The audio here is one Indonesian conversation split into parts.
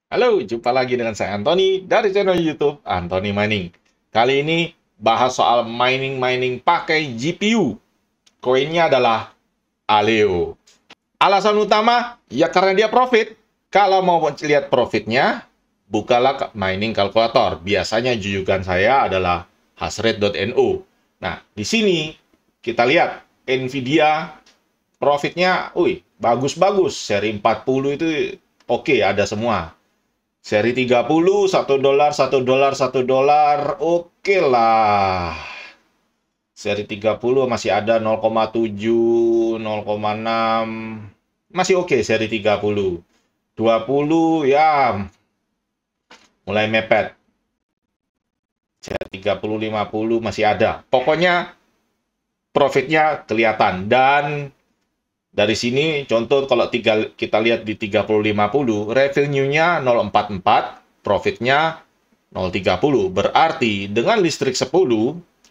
Halo, jumpa lagi dengan saya Anthony dari channel YouTube Anthony Mining. Kali ini bahas soal mining pakai GPU. Koinnya adalah Aleo. Alasan utama ya karena dia profit. Kalau mau lihat profitnya, bukalah mining kalkulator. Biasanya jujukan saya adalah hasrate.no. Nah, di sini kita lihat Nvidia profitnya, bagus-bagus. Seri 40 itu oke, ada semua. Seri 30, $1, $1, $1, oke lah. Seri 30 masih ada 0,7, 0,6. Masih oke seri 30. 20 ya mulai mepet. Seri 30, 50 masih ada. Pokoknya profitnya kelihatan. Dan dari sini contoh kalau kita lihat di 30-50, revenue-nya 0,44, profitnya 0,30. Berarti dengan listrik 10,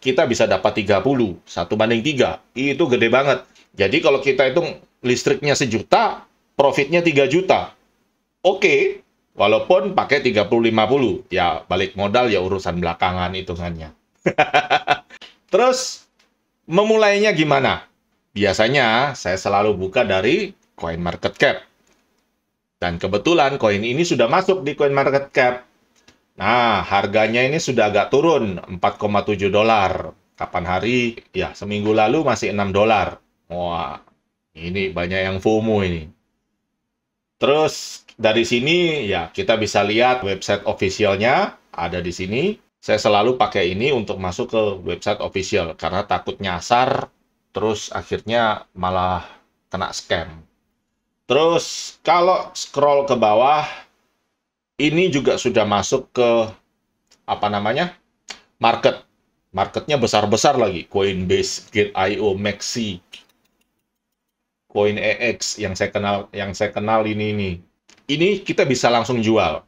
kita bisa dapat 30. 1:3. Itu gede banget. Jadi kalau kita hitung listriknya 1 juta, profitnya 3 juta. Oke, walaupun pakai 30-50. Ya, balik modal ya urusan belakangan hitungannya. Terus, memulainya gimana? Biasanya saya selalu buka dari CoinMarketCap. Dan kebetulan koin ini sudah masuk di CoinMarketCap. Nah, harganya ini sudah agak turun, $4,7. Kapan hari? Ya, seminggu lalu masih $6. Wah, ini banyak yang FOMO ini. Terus, dari sini ya kita bisa lihat website officialnya ada di sini. Saya selalu pakai ini untuk masuk ke website official karena takut nyasar, terus akhirnya malah kena scam. Terus kalau scroll ke bawah, ini juga sudah masuk ke apa namanya market. Marketnya besar-besar lagi. Coinbase, Gate.io, Maxi, CoinEX yang saya kenal ini. Ini kita bisa langsung jual.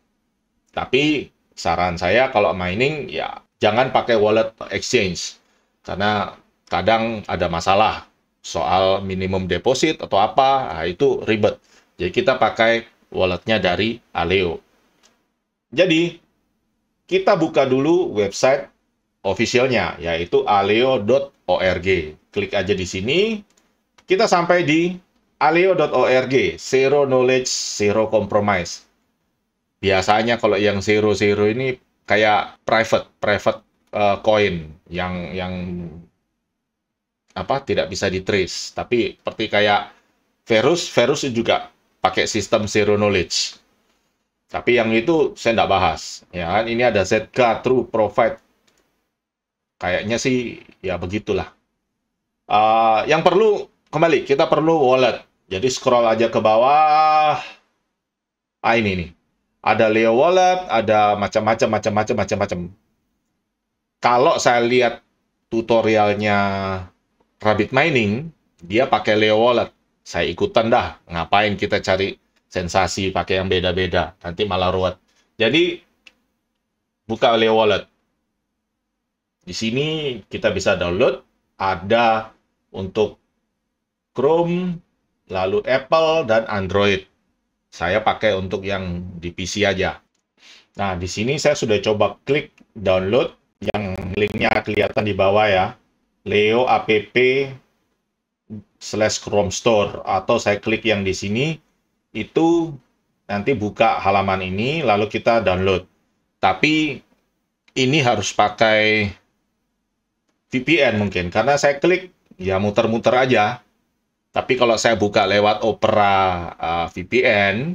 Tapi saran saya kalau mining ya jangan pakai wallet exchange karena kadang ada masalah soal minimum deposit atau apa, nah, itu ribet. Jadi kita pakai walletnya dari Aleo. Jadi kita buka dulu website officialnya yaitu aleo.org. Klik aja di sini. Kita sampai di aleo.org, Zero Knowledge, Zero Compromise. Biasanya kalau yang zero ini kayak private coin yang apa tidak bisa di-trace. Tapi seperti kayak Verus juga pakai sistem zero knowledge. Tapi yang itu saya nggak bahas. Ya kan, ini ada ZK, True, Profit. Kayaknya sih ya begitulah. Yang perlu, kembali, kita perlu wallet. Jadi scroll aja ke bawah. Ini nih. Ada Leo Wallet, ada macam-macam. Kalau saya lihat tutorialnya Rabbit Mining, dia pakai Leo Wallet. Saya ikutan dah. Ngapain kita cari sensasi pakai yang beda-beda. Nanti malah ruwet. Jadi, buka Leo Wallet. Di sini kita bisa download. Ada untuk Chrome, lalu Apple, dan Android. Saya pakai untuk yang di PC aja. Nah, di sini saya sudah coba klik download. Yang linknya kelihatan di bawah ya. Leo app /Chrome Store. Atau saya klik yang di sini. Itu nanti buka halaman ini, lalu kita download. Tapi ini harus pakai VPN mungkin. Karena saya klik, ya muter-muter aja. Tapi kalau saya buka lewat Opera VPN,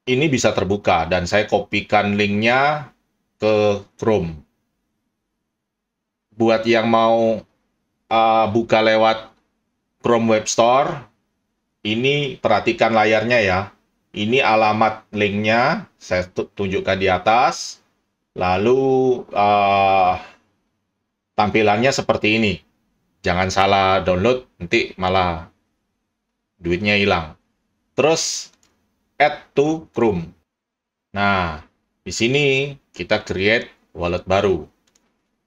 ini bisa terbuka. Dan saya kopikan linknya ke Chrome. Buat yang mau buka lewat Chrome Web Store, ini perhatikan layarnya ya. Ini alamat linknya, saya tunjukkan di atas. Lalu tampilannya seperti ini. Jangan salah download, nanti malah duitnya hilang. Terus, add to Chrome. Nah, di sini kita create wallet baru.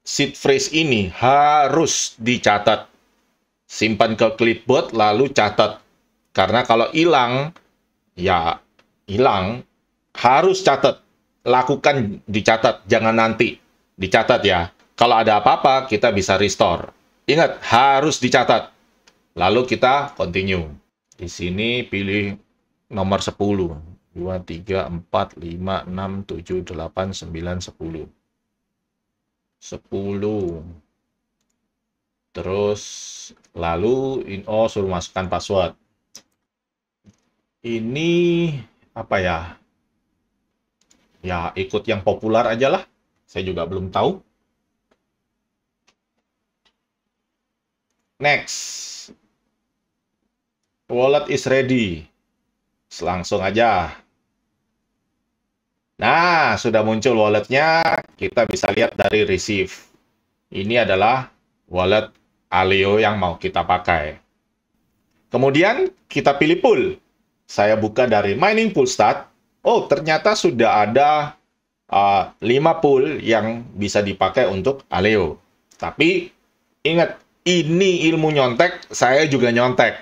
Seed phrase ini harus dicatat. Simpan ke clipboard, lalu catat. Karena kalau hilang, ya hilang, harus catat. Lakukan dicatat, jangan nanti. Dicatat ya. Kalau ada apa-apa, kita bisa restore. Ingat, harus dicatat. Lalu kita continue. Di sini pilih nomor 10. 2, 3, 4, 5, 6, 7, 8, 9, 10. 10. Terus, lalu, suruh masukkan password. Ini, apa ya? Ya, ikut yang populer aja lah. Saya juga belum tahu. Next. Wallet is ready. Langsung aja. Nah, sudah muncul walletnya. Kita bisa lihat dari receive. Ini adalah wallet Aleo yang mau kita pakai. Kemudian, kita pilih pool. Saya buka dari Mining Pool Start. Oh, ternyata sudah ada 5 pool yang bisa dipakai untuk Aleo. Tapi, ingat, ini ilmu nyontek, saya juga nyontek.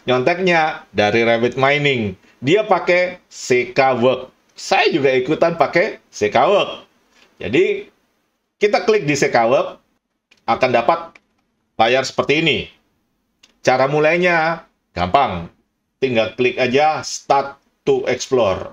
Nyonteknya dari Rabbit Mining. Dia pakai CK Work. Saya juga ikutan pakai CK Work. Jadi, kita klik di CK Work, akan dapat layar seperti ini. Cara mulainya gampang. Tinggal klik aja Start to Explore.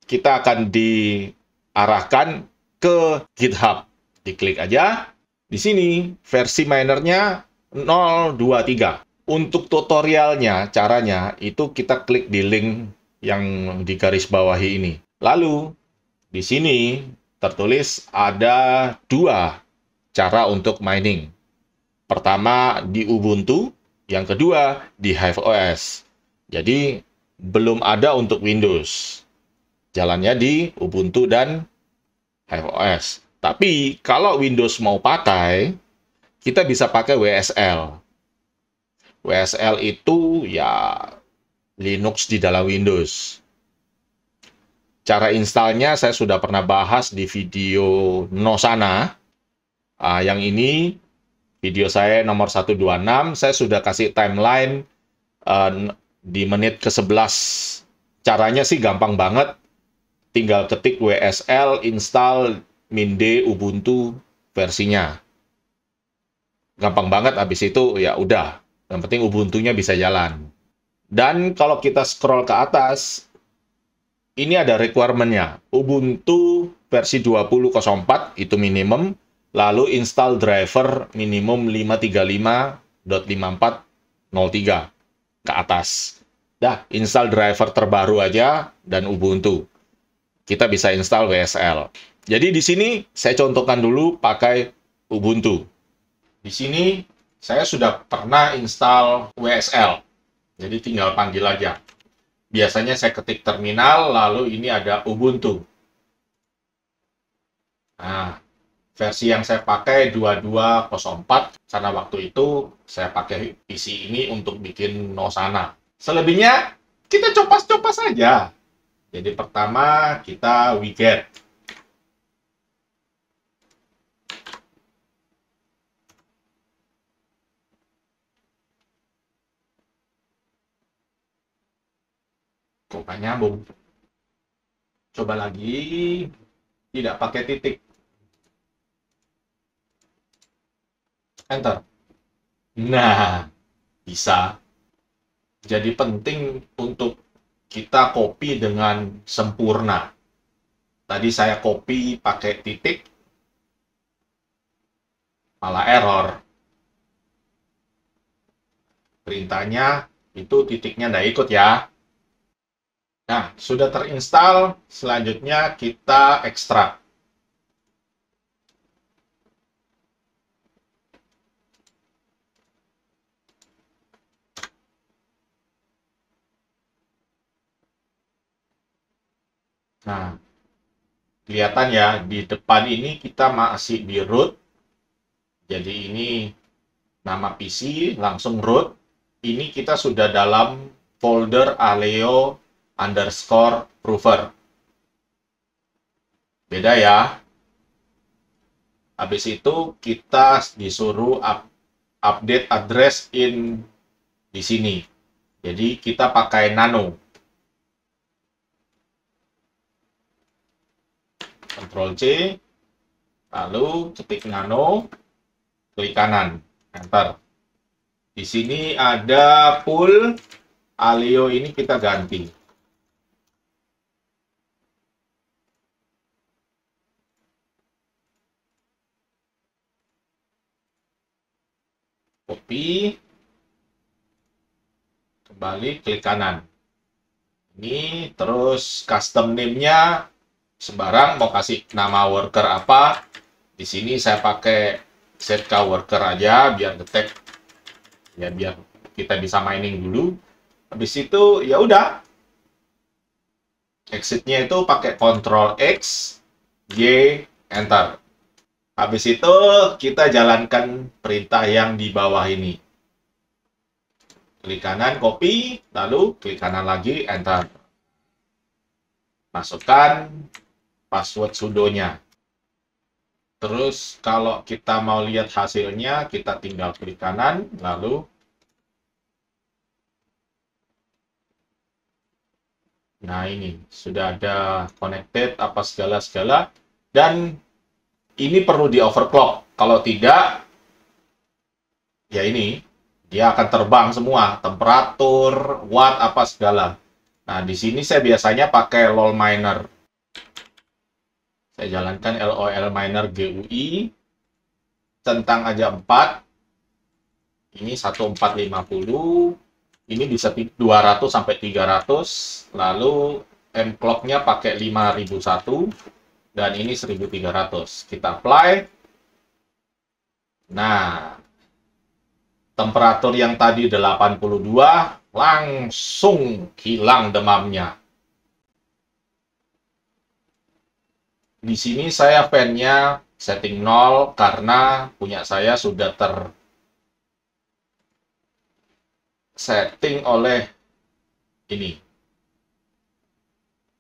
Kita akan diarahkan ke GitHub. Diklik aja. Di sini versi minernya 023. Untuk tutorialnya, caranya, itu kita klik di link yang di garis bawahi ini. Lalu, di sini tertulis ada 2 cara untuk mining. Pertama, di Ubuntu. Yang kedua, di Hive OS. Jadi, belum ada untuk Windows. Jalannya di Ubuntu dan Hive OS. Tapi, kalau Windows mau pakai, kita bisa pakai WSL. WSL itu ya Linux di dalam Windows. Cara installnya saya sudah pernah bahas di video Nosana. Yang ini video saya nomor 126. Saya sudah kasih timeline di menit ke-11. Caranya sih gampang banget. Tinggal ketik WSL, install Minde Ubuntu versinya. Gampang banget, habis itu ya udah. Yang penting Ubuntu-nya bisa jalan. Dan kalau kita scroll ke atas, ini ada requirement-nya. Ubuntu versi 20.04 itu minimum. Lalu install driver minimum 535.5403 ke atas. Dah, install driver terbaru aja dan Ubuntu. Kita bisa install WSL. Jadi di sini saya contohkan dulu pakai Ubuntu. Di sini saya sudah pernah install WSL, jadi tinggal panggil aja. Biasanya saya ketik terminal, lalu ini ada Ubuntu. Nah, versi yang saya pakai 22.04, karena waktu itu saya pakai PC ini untuk bikin Nosana. Selebihnya, kita copas-copas saja. Jadi pertama, kita widget. Kok nggak nyambung? Coba lagi, tidak pakai titik. Enter. Nah, bisa. Jadi penting untuk kita copy dengan sempurna. Tadi saya copy pakai titik, malah error. Perintahnya itu titiknya nggak ikut ya. Nah, sudah terinstall, selanjutnya kita ekstrak. Nah, kelihatan ya, di depan ini kita masih di root. Jadi ini nama PC, langsung root. Ini kita sudah dalam folder Aleo_prover. Beda ya. Habis itu kita disuruh update address in di sini. Jadi kita pakai nano. Ctrl C, lalu ketik nano, klik kanan, enter. Di sini ada pool Aleo, ini kita ganti. Copy, kembali klik kanan. Ini terus custom name-nya sembarang, mau kasih nama worker apa. Di sini saya pakai ZK worker aja biar detect ya, biar kita bisa mining dulu. Habis itu ya udah. Exit-nya itu pakai Ctrl X, Y, enter. Habis itu kita jalankan perintah yang di bawah ini. Klik kanan, copy, lalu klik kanan lagi, enter. Masukkan password sudonya. Terus kalau kita mau lihat hasilnya, kita tinggal klik kanan, lalu nah ini sudah ada connected apa segala-segala, dan ini perlu di overclock. Kalau tidak, ya ini dia akan terbang semua, temperatur, watt, apa segala. Nah, di sini saya biasanya pakai LOL Miner. Saya jalankan LOL Miner GUI, centang aja 4. Ini 1450. Ini bisa 200 sampai 300. Lalu mclock-nya pakai 5001 dan ini 1300. Kita apply. Nah, temperatur yang tadi 82 langsung hilang demamnya. Di sini saya fan-nya setting 0 karena punya saya sudah setting oleh ini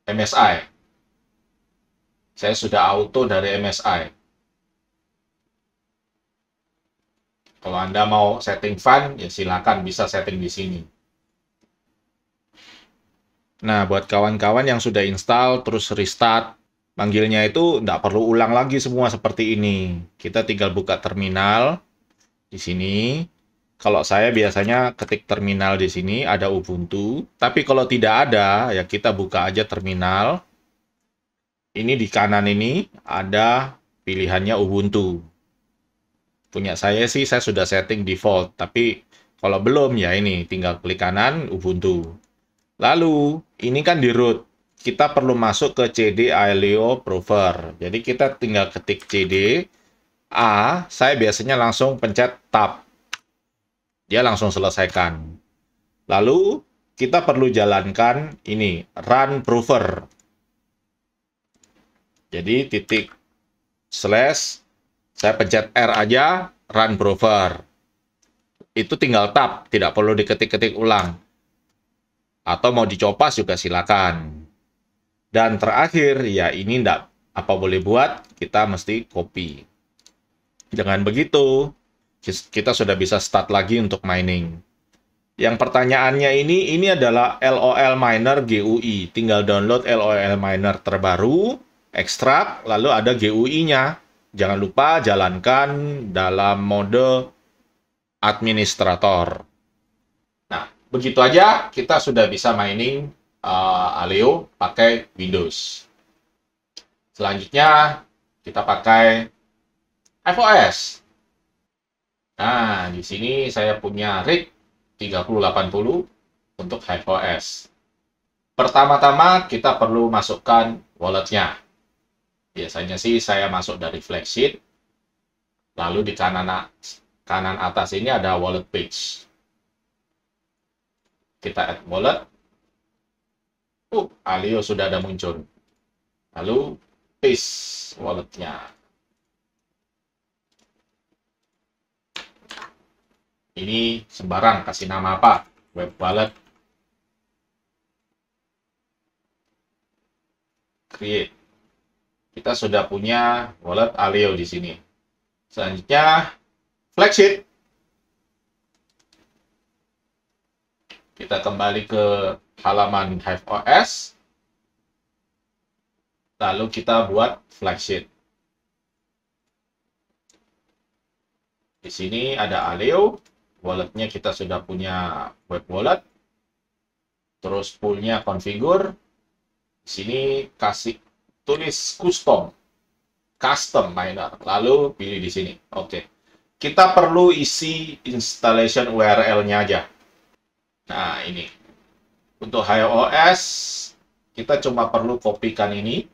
MSI. Saya sudah auto dari MSI. Kalau Anda mau setting fan, ya silakan bisa setting di sini. Nah, buat kawan-kawan yang sudah install terus restart, manggilnya itu nggak perlu ulang lagi semua seperti ini. Kita tinggal buka terminal di sini. Kalau saya biasanya ketik terminal di sini ada Ubuntu, tapi kalau tidak ada ya kita buka aja terminal. Ini di kanan ini ada pilihannya Ubuntu. Punya saya sih saya sudah setting default, tapi kalau belum ya ini tinggal klik kanan Ubuntu. Lalu ini kan di root, kita perlu masuk ke CD Aleo Prover. Jadi kita tinggal ketik CD A, saya biasanya langsung pencet tab. Dia langsung selesaikan. Lalu kita perlu jalankan ini run prover. Jadi titik slash, saya pencet R aja, run prover. Itu tinggal tab, tidak perlu diketik-ketik ulang. Atau mau dicopas juga silakan. Dan terakhir, ya ini enggak apa boleh buat, kita mesti copy. Dengan begitu, kita sudah bisa start lagi untuk mining. Yang pertanyaannya ini adalah LOL Miner GUI. Tinggal download LOL Miner terbaru, ekstrak, lalu ada GUI-nya. Jangan lupa jalankan dalam mode administrator. Nah, begitu aja kita sudah bisa mining Aleo pakai Windows. Selanjutnya kita pakai HiveOS. Nah, di sini saya punya rig 3080 untuk HiveOS. Pertama-tama kita perlu masukkan walletnya. Biasanya sih saya masuk dari Flexit. Lalu di kanan atas ini ada wallet page. Kita add wallet. Aleo sudah ada muncul. Lalu paste walletnya. Ini sembarang, kasih nama apa? Web wallet. Create. Kita sudah punya wallet Aleo di sini. Selanjutnya, Flexit. Kita kembali ke halaman HiveOS. Lalu kita buat flagship. Di sini ada Aleo, walletnya kita sudah punya web wallet. Terus poolnya configure. Di sini kasih tulis custom miner. Lalu pilih di sini. Oke. Kita perlu isi installation URL-nya aja. Nah, ini. Untuk iOS, kita cuma perlu kopikan ini.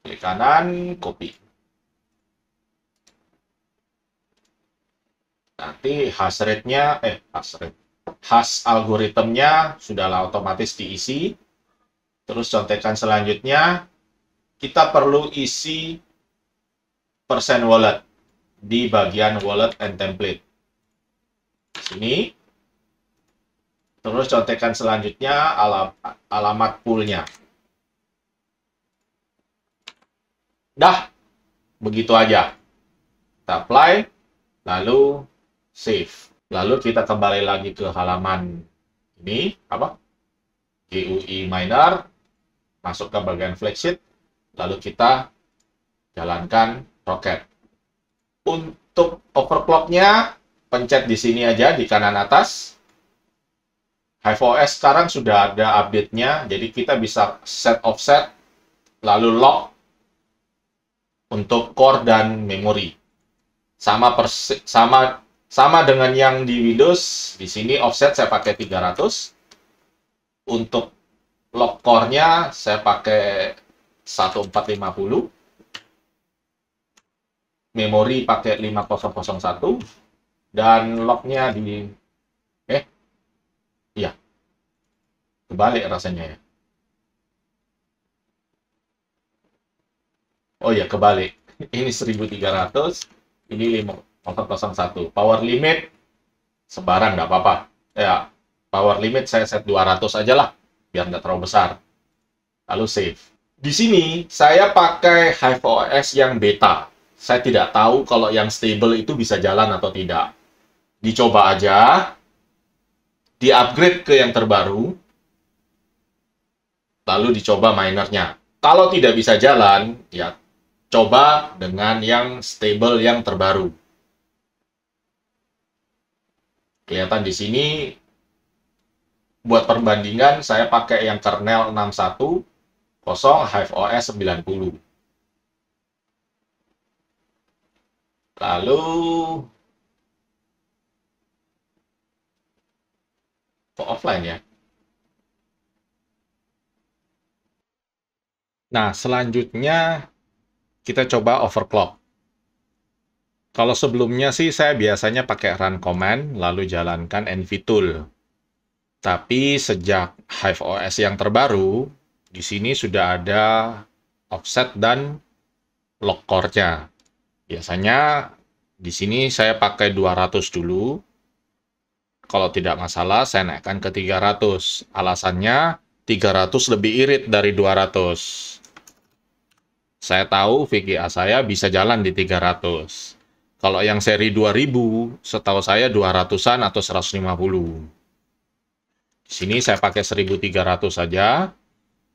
Klik kanan, copy. Nanti hash rate-nya, hash algoritmnya sudahlah otomatis diisi. Terus contekan selanjutnya, kita perlu isi persen wallet di bagian wallet and template. Sini. Terus contekan selanjutnya alamat poolnya. Dah, begitu aja. Kita apply, lalu save. Lalu kita kembali lagi ke halaman ini, GUI Miner, masuk ke bagian flagship, lalu kita jalankan Rocket. Untuk overclock-nya, pencet di sini aja di kanan atas. HiveOS sekarang sudah ada update-nya, jadi kita bisa set offset, lalu lock untuk core dan memori. Sama dengan yang di Windows, di sini offset saya pakai 300. Untuk lock core-nya saya pakai 1450. Memori pakai 5001 dan lock-nya di iya. Kebalik rasanya ya. Oh ya, kebalik. Ini 1300, ini 5001. Power limit sebarang nggak apa-apa. Ya, power limit saya set 200 aja lah, biar nggak terlalu besar. Lalu save. Di sini saya pakai HiveOS yang beta. Saya tidak tahu kalau yang stable itu bisa jalan atau tidak. Dicoba aja, di-upgrade ke yang terbaru, lalu dicoba minernya. Kalau tidak bisa jalan, ya coba dengan yang stable yang terbaru. Kelihatan di sini, buat perbandingan, saya pakai yang kernel 610, HiveOS 90. Lalu, offline ya. Nah, selanjutnya kita coba overclock. Kalau sebelumnya sih saya biasanya pakai run command, lalu jalankan nvtool. Tapi sejak HiveOS yang terbaru, di sini sudah ada offset dan lock core-nya. Biasanya di sini saya pakai 200 dulu. Kalau tidak masalah, saya naikkan ke 300. Alasannya, 300 lebih irit dari 200. Saya tahu VGA saya bisa jalan di 300. Kalau yang seri 2000, setahu saya 200-an atau 150. Di sini saya pakai 1300 saja.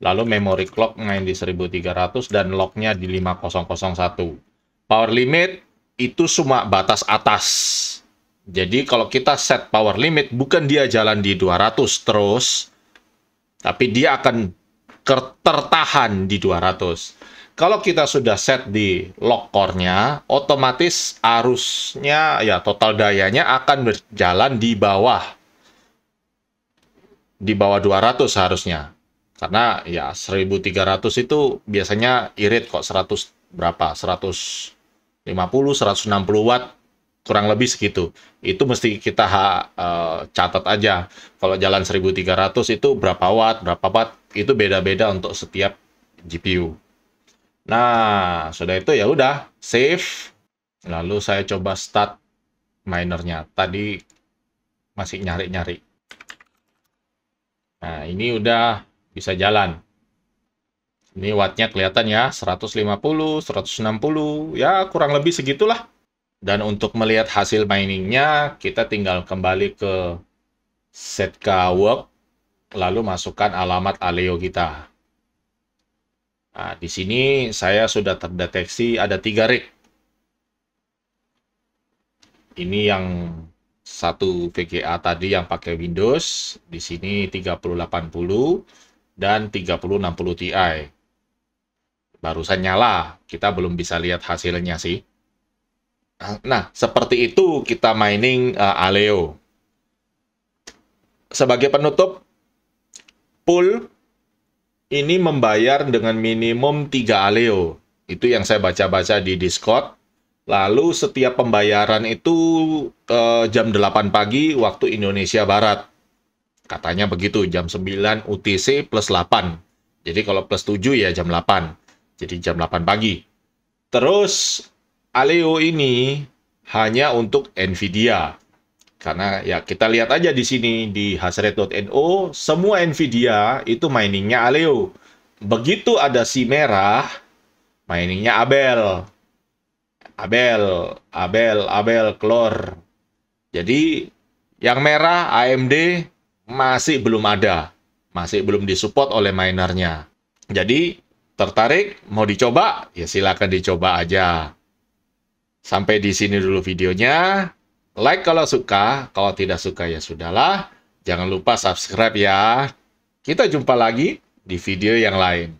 Lalu memory clock main di 1300 dan lock-nya di 5001. Power limit itu cuma batas atas. Jadi kalau kita set power limit, bukan dia jalan di 200 terus, tapi dia akan tertahan di 200. Kalau kita sudah set di lock core-nya, otomatis arusnya, ya total dayanya akan berjalan di bawah 200 seharusnya. Karena ya 1300 itu biasanya irit kok, 100 berapa? 150, 160 watt, kurang lebih segitu. Itu mesti kita catat aja. Kalau jalan 1300 itu berapa watt, itu beda-beda untuk setiap GPU. Nah, sudah itu ya udah, save. Lalu saya coba start minernya. Tadi masih nyari-nyari. Nah, ini udah bisa jalan. Ini wattnya kelihatan ya, 150, 160, ya kurang lebih segitulah. Dan untuk melihat hasil miningnya, kita tinggal kembali ke Setka Work, lalu masukkan alamat Aleo kita. Nah, di sini saya sudah terdeteksi ada 3 rig. Ini yang satu VGA tadi yang pakai Windows, di sini 3080 dan 3060 Ti. Barusan nyala, kita belum bisa lihat hasilnya sih. Nah, seperti itu kita mining Aleo. Sebagai penutup, pool ini membayar dengan minimum 3 Aleo. Itu yang saya baca-baca di Discord. Lalu setiap pembayaran itu jam 8 pagi waktu Indonesia Barat. Katanya begitu, jam 9 UTC plus 8. Jadi kalau plus 7 ya jam 8. Jadi jam 8 pagi. Terus Aleo ini hanya untuk Nvidia. Karena ya kita lihat aja di sini di hasrate.no, semua Nvidia itu miningnya Aleo. Begitu ada si merah, miningnya Abel. Abel, keluar. Jadi yang merah AMD masih belum ada. Masih belum disupport oleh minernya. Jadi tertarik mau dicoba? Ya silakan dicoba aja. Sampai di sini dulu videonya. Like kalau suka, kalau tidak suka ya sudahlah. Jangan lupa subscribe ya. Kita jumpa lagi di video yang lain.